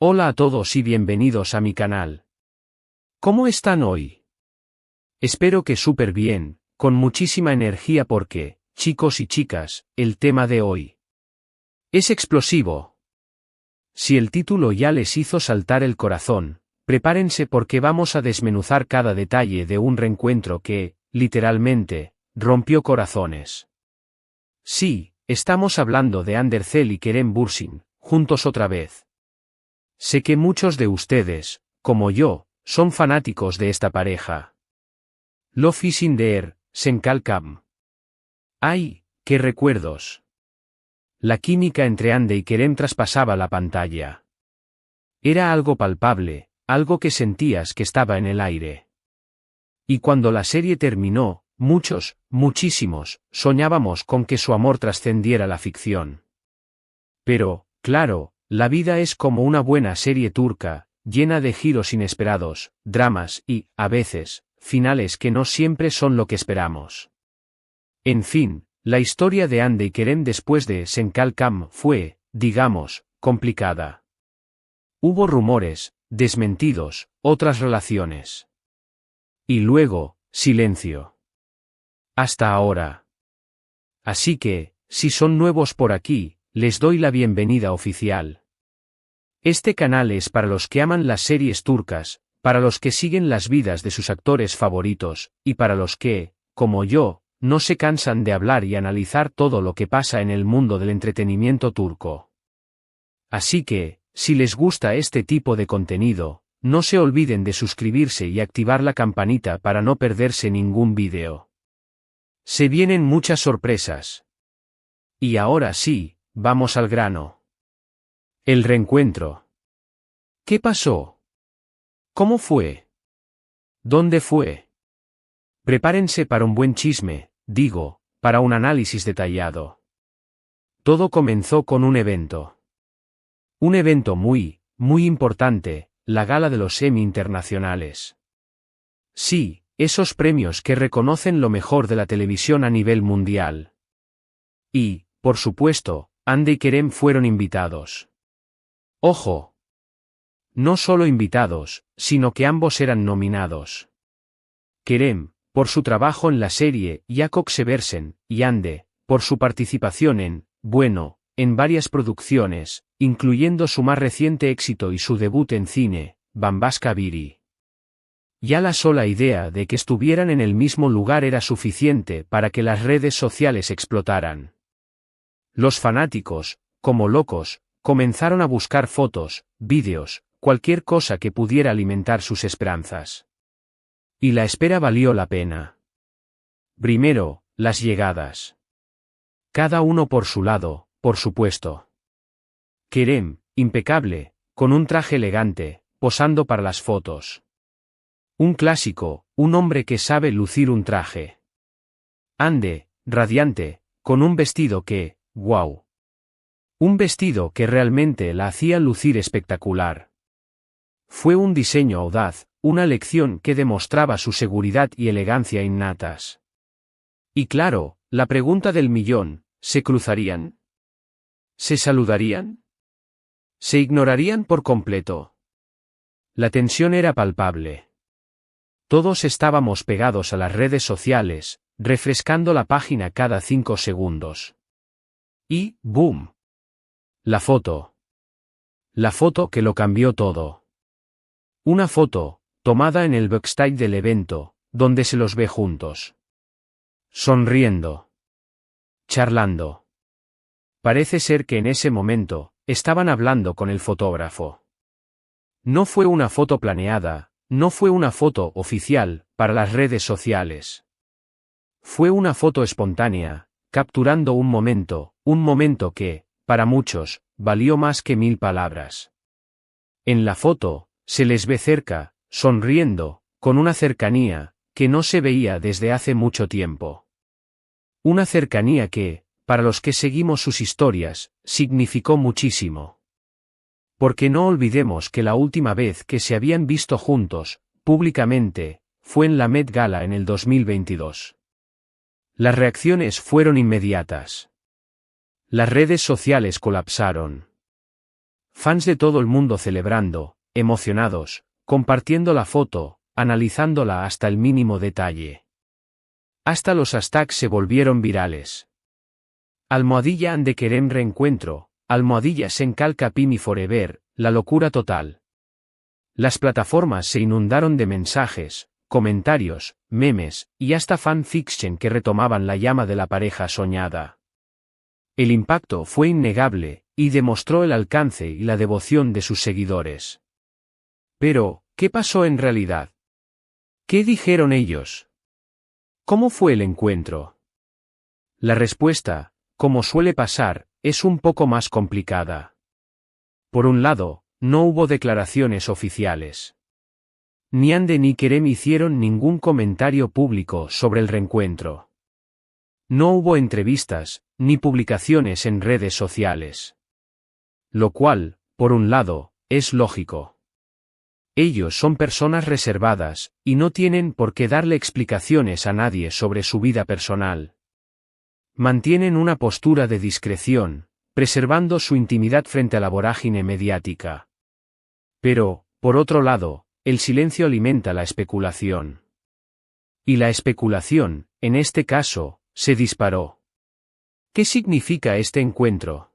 Hola a todos y bienvenidos a mi canal. ¿Cómo están hoy? Espero que súper bien, con muchísima energía porque, chicos y chicas, el tema de hoy es explosivo. Si el título ya les hizo saltar el corazón, prepárense porque vamos a desmenuzar cada detalle de un reencuentro que, literalmente, rompió corazones. Sí, estamos hablando de Ander Cell y Kerem Bürsin, juntos otra vez. Sé que muchos de ustedes, como yo, son fanáticos de esta pareja. Love is in the air, Senkalkam. ¡Ay, qué recuerdos! La química entre Ande y Kerem traspasaba la pantalla. Era algo palpable, algo que sentías que estaba en el aire. Y cuando la serie terminó, muchísimos, soñábamos con que su amor trascendiera la ficción. Pero, claro, la vida es como una buena serie turca, llena de giros inesperados, dramas y, a veces, finales que no siempre son lo que esperamos. En fin, la historia de Ande y Kerem después de Senkalkam fue, digamos, complicada. Hubo rumores, desmentidos, otras relaciones. Y luego, silencio. Hasta ahora. Así que, si son nuevos por aquí, les doy la bienvenida oficial. Este canal es para los que aman las series turcas, para los que siguen las vidas de sus actores favoritos, y para los que, como yo, no se cansan de hablar y analizar todo lo que pasa en el mundo del entretenimiento turco. Así que, si les gusta este tipo de contenido, no se olviden de suscribirse y activar la campanita para no perderse ningún vídeo. Se vienen muchas sorpresas. Y ahora sí, vamos al grano. El reencuentro. ¿Qué pasó? ¿Cómo fue? ¿Dónde fue? Prepárense para un buen chisme, digo, para un análisis detallado. Todo comenzó con un evento. Un evento muy importante, la gala de los Emmy internacionales. Sí, esos premios que reconocen lo mejor de la televisión a nivel mundial. Y, por supuesto, Ande y Kerem fueron invitados. ¡Ojo! No solo invitados, sino que ambos eran nominados. Kerem, por su trabajo en la serie Jakob Seversen, y Ande, por su participación en varias producciones, incluyendo su más reciente éxito y su debut en cine, Bambaşka Biri. Ya la sola idea de que estuvieran en el mismo lugar era suficiente para que las redes sociales explotaran. Los fanáticos, como locos, comenzaron a buscar fotos, vídeos, cualquier cosa que pudiera alimentar sus esperanzas. Y la espera valió la pena. Primero, las llegadas. Cada uno por su lado, por supuesto. Kerem, impecable, con un traje elegante, posando para las fotos. Un clásico, un hombre que sabe lucir un traje. Ande, radiante, con un vestido que, ¡guau! Un vestido que realmente la hacía lucir espectacular. Fue un diseño audaz, una lección que demostraba su seguridad y elegancia innatas. Y claro, la pregunta del millón, ¿se cruzarían? ¿Se saludarían? ¿Se ignorarían por completo? La tensión era palpable. Todos estábamos pegados a las redes sociales, refrescando la página cada 5 segundos. Y, ¡boom! La foto. La foto que lo cambió todo. Una foto, tomada en el backstage del evento, donde se los ve juntos. Sonriendo. Charlando. Parece ser que en ese momento, estaban hablando con el fotógrafo. No fue una foto planeada, no fue una foto oficial, para las redes sociales. Fue una foto espontánea, capturando un momento que, para muchos, valió más que 1000 palabras. En la foto, se les ve cerca, sonriendo, con una cercanía, que no se veía desde hace mucho tiempo. Una cercanía que, para los que seguimos sus historias, significó muchísimo. Porque no olvidemos que la última vez que se habían visto juntos, públicamente, fue en la Met Gala en el 2022. Las reacciones fueron inmediatas. Las redes sociales colapsaron. fans de todo el mundo celebrando, emocionados, compartiendo la foto, analizándola hasta el mínimo detalle. Hasta los hashtags se volvieron virales. Almohadilla ande querem reencuentro, almohadilla Senkal Kapimi forever, la locura total. Las plataformas se inundaron de mensajes, comentarios, memes, y hasta fanfiction que retomaban la llama de la pareja soñada. El impacto fue innegable, y demostró el alcance y la devoción de sus seguidores. Pero, ¿qué pasó en realidad? ¿Qué dijeron ellos? ¿Cómo fue el encuentro? La respuesta, como suele pasar, es un poco más complicada. Por un lado, no hubo declaraciones oficiales. Ni Ande ni Kerem hicieron ningún comentario público sobre el reencuentro. No hubo entrevistas, ni publicaciones en redes sociales. Lo cual, por un lado, es lógico. Ellos son personas reservadas, y no tienen por qué darle explicaciones a nadie sobre su vida personal. Mantienen una postura de discreción, preservando su intimidad frente a la vorágine mediática. Pero, por otro lado, el silencio alimenta la especulación. Y la especulación, en este caso, se disparó. ¿Qué significa este encuentro?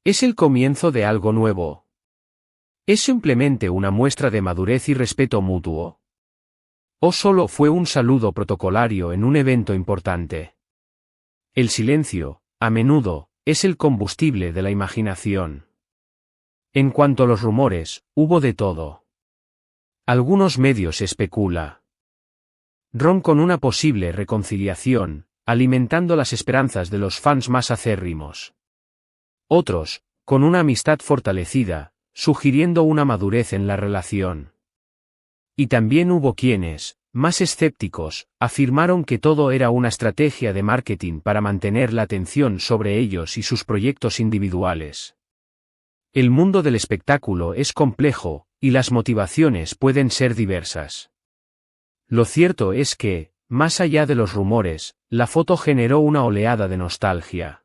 ¿Es el comienzo de algo nuevo? ¿Es simplemente una muestra de madurez y respeto mutuo? ¿O solo fue un saludo protocolario en un evento importante? El silencio, a menudo, es el combustible de la imaginación. En cuanto a los rumores, hubo de todo. Algunos medios especula. Ron con una posible reconciliación, alimentando las esperanzas de los fans más acérrimos. Otros, con una amistad fortalecida, sugiriendo una madurez en la relación. Y también hubo quienes, más escépticos, afirmaron que todo era una estrategia de marketing para mantener la atención sobre ellos y sus proyectos individuales. El mundo del espectáculo es complejo, y las motivaciones pueden ser diversas. Lo cierto es que, más allá de los rumores, la foto generó una oleada de nostalgia.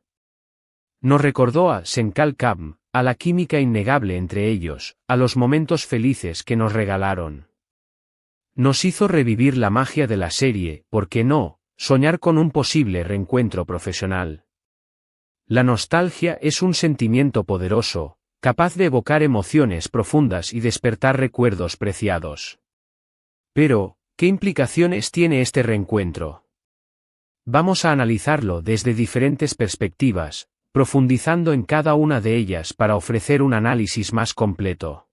Nos recordó a Senkal Kapm, a la química innegable entre ellos, a los momentos felices que nos regalaron. Nos hizo revivir la magia de la serie, ¿por qué no?, soñar con un posible reencuentro profesional. La nostalgia es un sentimiento poderoso, capaz de evocar emociones profundas y despertar recuerdos preciados. Pero, ¿qué implicaciones tiene este reencuentro? Vamos a analizarlo desde diferentes perspectivas, profundizando en cada una de ellas para ofrecer un análisis más completo.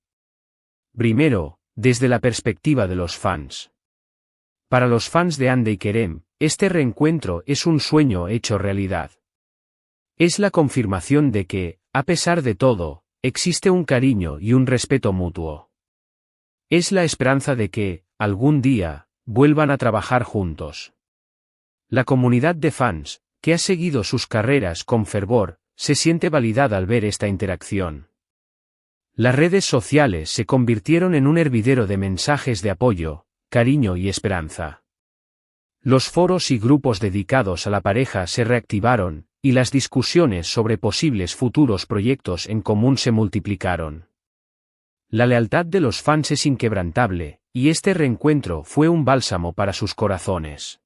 Primero, desde la perspectiva de los fans. Para los fans de Ande y Kerem, este reencuentro es un sueño hecho realidad. Es la confirmación de que, a pesar de todo, existe un cariño y un respeto mutuo. Es la esperanza de que, algún día, vuelvan a trabajar juntos. La comunidad de fans, que ha seguido sus carreras con fervor, se siente validada al ver esta interacción. Las redes sociales se convirtieron en un hervidero de mensajes de apoyo, cariño y esperanza. Los foros y grupos dedicados a la pareja se reactivaron, y las discusiones sobre posibles futuros proyectos en común se multiplicaron. La lealtad de los fans es inquebrantable, y este reencuentro fue un bálsamo para sus corazones.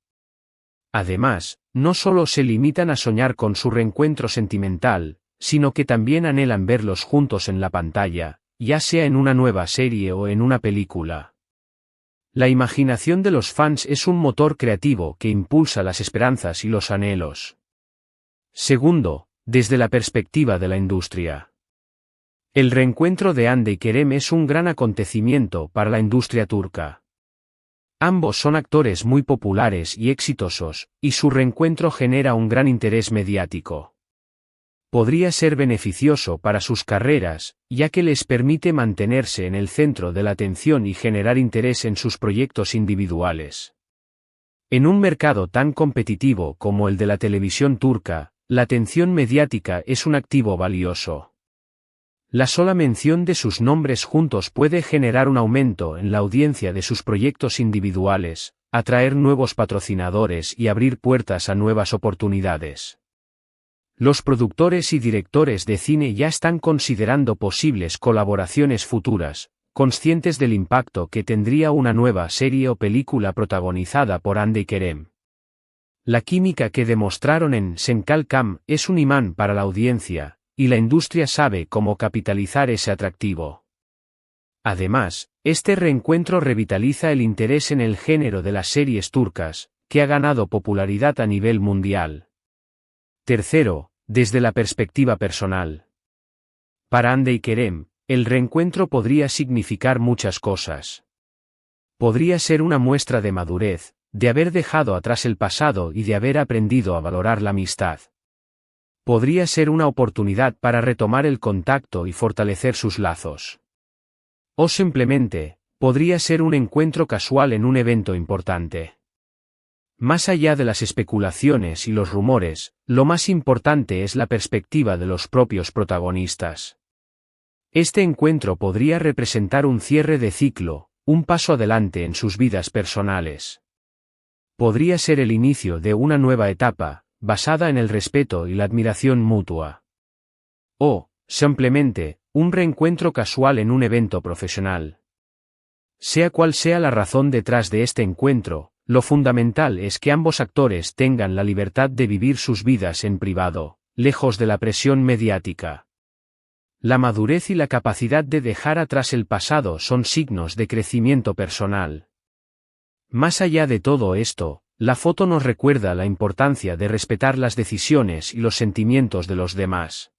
Además, no solo se limitan a soñar con su reencuentro sentimental, sino que también anhelan verlos juntos en la pantalla, ya sea en una nueva serie o en una película. La imaginación de los fans es un motor creativo que impulsa las esperanzas y los anhelos. Segundo, desde la perspectiva de la industria. El reencuentro de Ande y Kerem es un gran acontecimiento para la industria turca. Ambos son actores muy populares y exitosos, y su reencuentro genera un gran interés mediático. Podría ser beneficioso para sus carreras, ya que les permite mantenerse en el centro de la atención y generar interés en sus proyectos individuales. En un mercado tan competitivo como el de la televisión turca, la atención mediática es un activo valioso. La sola mención de sus nombres juntos puede generar un aumento en la audiencia de sus proyectos individuales, atraer nuevos patrocinadores y abrir puertas a nuevas oportunidades. Los productores y directores de cine ya están considerando posibles colaboraciones futuras, conscientes del impacto que tendría una nueva serie o película protagonizada por Andy y Kerem. La química que demostraron en Senkalcam es un imán para la audiencia, y la industria sabe cómo capitalizar ese atractivo. Además, este reencuentro revitaliza el interés en el género de las series turcas, que ha ganado popularidad a nivel mundial. Tercero, desde la perspectiva personal. Para Hande y Kerem, el reencuentro podría significar muchas cosas. Podría ser una muestra de madurez, de haber dejado atrás el pasado y de haber aprendido a valorar la amistad. Podría ser una oportunidad para retomar el contacto y fortalecer sus lazos. O simplemente, podría ser un encuentro casual en un evento importante. Más allá de las especulaciones y los rumores, lo más importante es la perspectiva de los propios protagonistas. Este encuentro podría representar un cierre de ciclo, un paso adelante en sus vidas personales. Podría ser el inicio de una nueva etapa, basada en el respeto y la admiración mutua. O, simplemente, un reencuentro casual en un evento profesional. Sea cual sea la razón detrás de este encuentro, lo fundamental es que ambos actores tengan la libertad de vivir sus vidas en privado, lejos de la presión mediática. La madurez y la capacidad de dejar atrás el pasado son signos de crecimiento personal. Más allá de todo esto, la foto nos recuerda la importancia de respetar las decisiones y los sentimientos de los demás.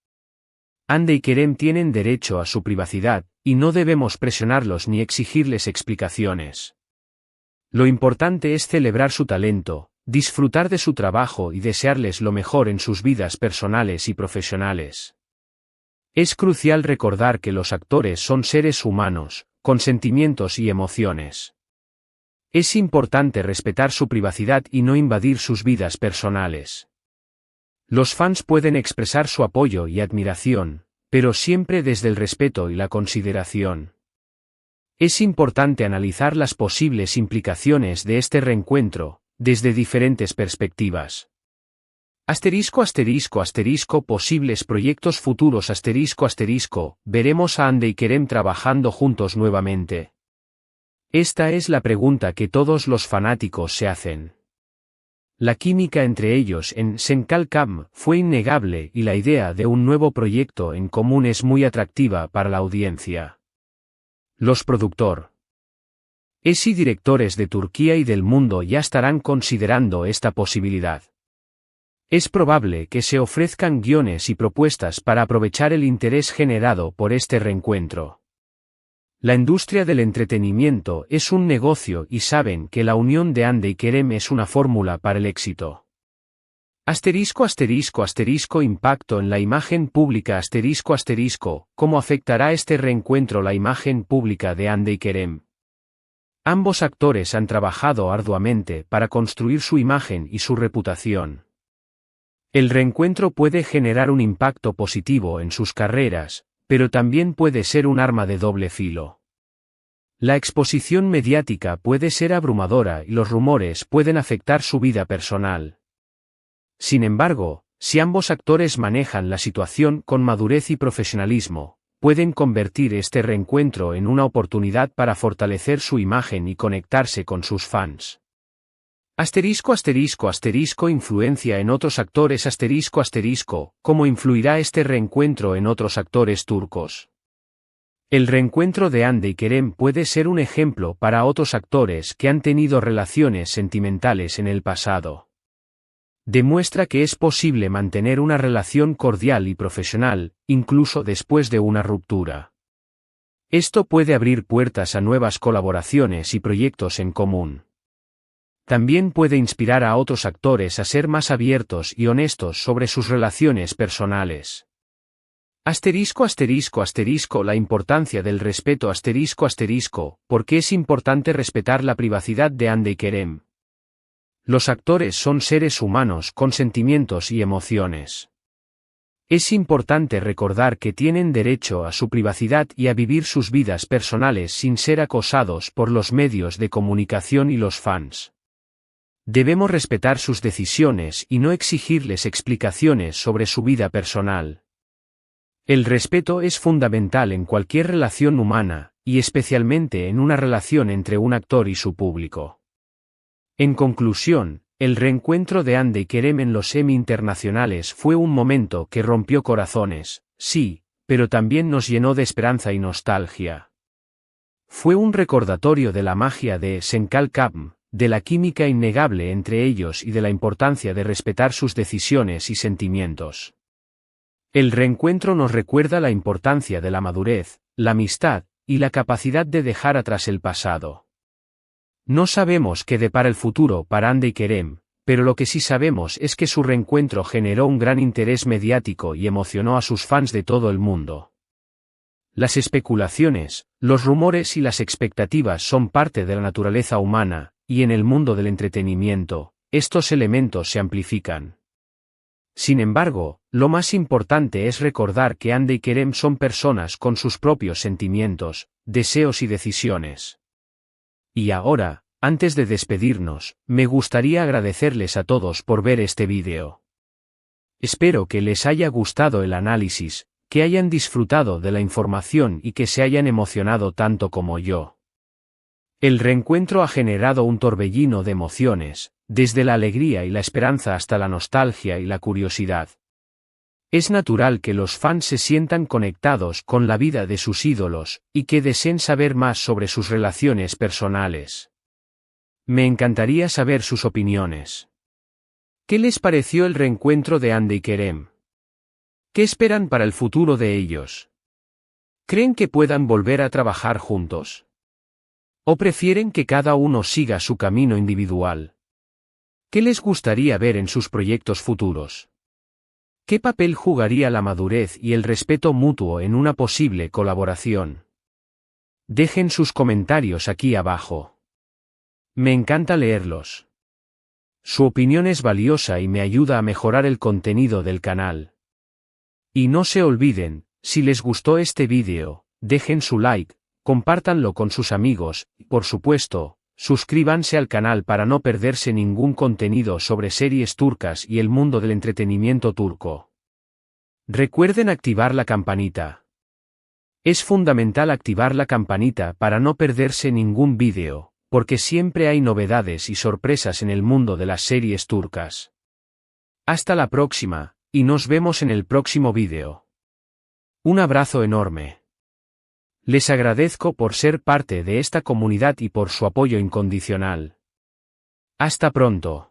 Hande y Kerem tienen derecho a su privacidad, y no debemos presionarlos ni exigirles explicaciones. Lo importante es celebrar su talento, disfrutar de su trabajo y desearles lo mejor en sus vidas personales y profesionales. Es crucial recordar que los actores son seres humanos, con sentimientos y emociones. Es importante respetar su privacidad y no invadir sus vidas personales. Los fans pueden expresar su apoyo y admiración, pero siempre desde el respeto y la consideración. Es importante analizar las posibles implicaciones de este reencuentro, desde diferentes perspectivas. Posibles proyectos futuros veremos a Hande y Kerem trabajando juntos nuevamente. Esta es la pregunta que todos los fanáticos se hacen. La química entre ellos en Senkalcam fue innegable y la idea de un nuevo proyecto en común es muy atractiva para la audiencia. Los productores y directores de Turquía y del mundo ya estarán considerando esta posibilidad. Es probable que se ofrezcan guiones y propuestas para aprovechar el interés generado por este reencuentro. La industria del entretenimiento es un negocio y saben que la unión de Hande y Kerem es una fórmula para el éxito. Impacto en la imagen pública ¿Cómo afectará este reencuentro la imagen pública de Hande y Kerem? Ambos actores han trabajado arduamente para construir su imagen y su reputación. El reencuentro puede generar un impacto positivo en sus carreras, pero también puede ser un arma de doble filo. La exposición mediática puede ser abrumadora y los rumores pueden afectar su vida personal. Sin embargo, si ambos actores manejan la situación con madurez y profesionalismo, pueden convertir este reencuentro en una oportunidad para fortalecer su imagen y conectarse con sus fans. Influencia en otros actores ¿Cómo influirá este reencuentro en otros actores turcos? El reencuentro de Hande y Kerem puede ser un ejemplo para otros actores que han tenido relaciones sentimentales en el pasado. Demuestra que es posible mantener una relación cordial y profesional, incluso después de una ruptura. Esto puede abrir puertas a nuevas colaboraciones y proyectos en común. También puede inspirar a otros actores a ser más abiertos y honestos sobre sus relaciones personales. La importancia del respeto ¿Por qué es importante respetar la privacidad de Hande y Kerem? Los actores son seres humanos con sentimientos y emociones. Es importante recordar que tienen derecho a su privacidad y a vivir sus vidas personales sin ser acosados por los medios de comunicación y los fans. Debemos respetar sus decisiones y no exigirles explicaciones sobre su vida personal. El respeto es fundamental en cualquier relación humana, y especialmente en una relación entre un actor y su público. En conclusión, el reencuentro de Hande y Kerem en los Emmy internacionales fue un momento que rompió corazones, sí, pero también nos llenó de esperanza y nostalgia. Fue un recordatorio de la magia de Senkal Kabm, de la química innegable entre ellos y de la importancia de respetar sus decisiones y sentimientos. El reencuentro nos recuerda la importancia de la madurez, la amistad, y la capacidad de dejar atrás el pasado. No sabemos qué depara el futuro para Hande y Kerem, pero lo que sí sabemos es que su reencuentro generó un gran interés mediático y emocionó a sus fans de todo el mundo. Las especulaciones, los rumores y las expectativas son parte de la naturaleza humana, y en el mundo del entretenimiento, estos elementos se amplifican. Sin embargo, lo más importante es recordar que Hande y Kerem son personas con sus propios sentimientos, deseos y decisiones. Y ahora, antes de despedirnos, me gustaría agradecerles a todos por ver este vídeo. Espero que les haya gustado el análisis, que hayan disfrutado de la información y que se hayan emocionado tanto como yo. El reencuentro ha generado un torbellino de emociones, desde la alegría y la esperanza hasta la nostalgia y la curiosidad. Es natural que los fans se sientan conectados con la vida de sus ídolos, y que deseen saber más sobre sus relaciones personales. Me encantaría saber sus opiniones. ¿Qué les pareció el reencuentro de Hande y Kerem? ¿Qué esperan para el futuro de ellos? ¿Creen que puedan volver a trabajar juntos? ¿O prefieren que cada uno siga su camino individual? ¿Qué les gustaría ver en sus proyectos futuros? ¿Qué papel jugaría la madurez y el respeto mutuo en una posible colaboración? Dejen sus comentarios aquí abajo. Me encanta leerlos. Su opinión es valiosa y me ayuda a mejorar el contenido del canal. Y no se olviden, si les gustó este vídeo, dejen su like, compártanlo con sus amigos, y por supuesto, suscríbanse al canal para no perderse ningún contenido sobre series turcas y el mundo del entretenimiento turco. Recuerden activar la campanita. Es fundamental activar la campanita para no perderse ningún vídeo, porque siempre hay novedades y sorpresas en el mundo de las series turcas. Hasta la próxima, y nos vemos en el próximo vídeo. Un abrazo enorme. Les agradezco por ser parte de esta comunidad y por su apoyo incondicional. Hasta pronto.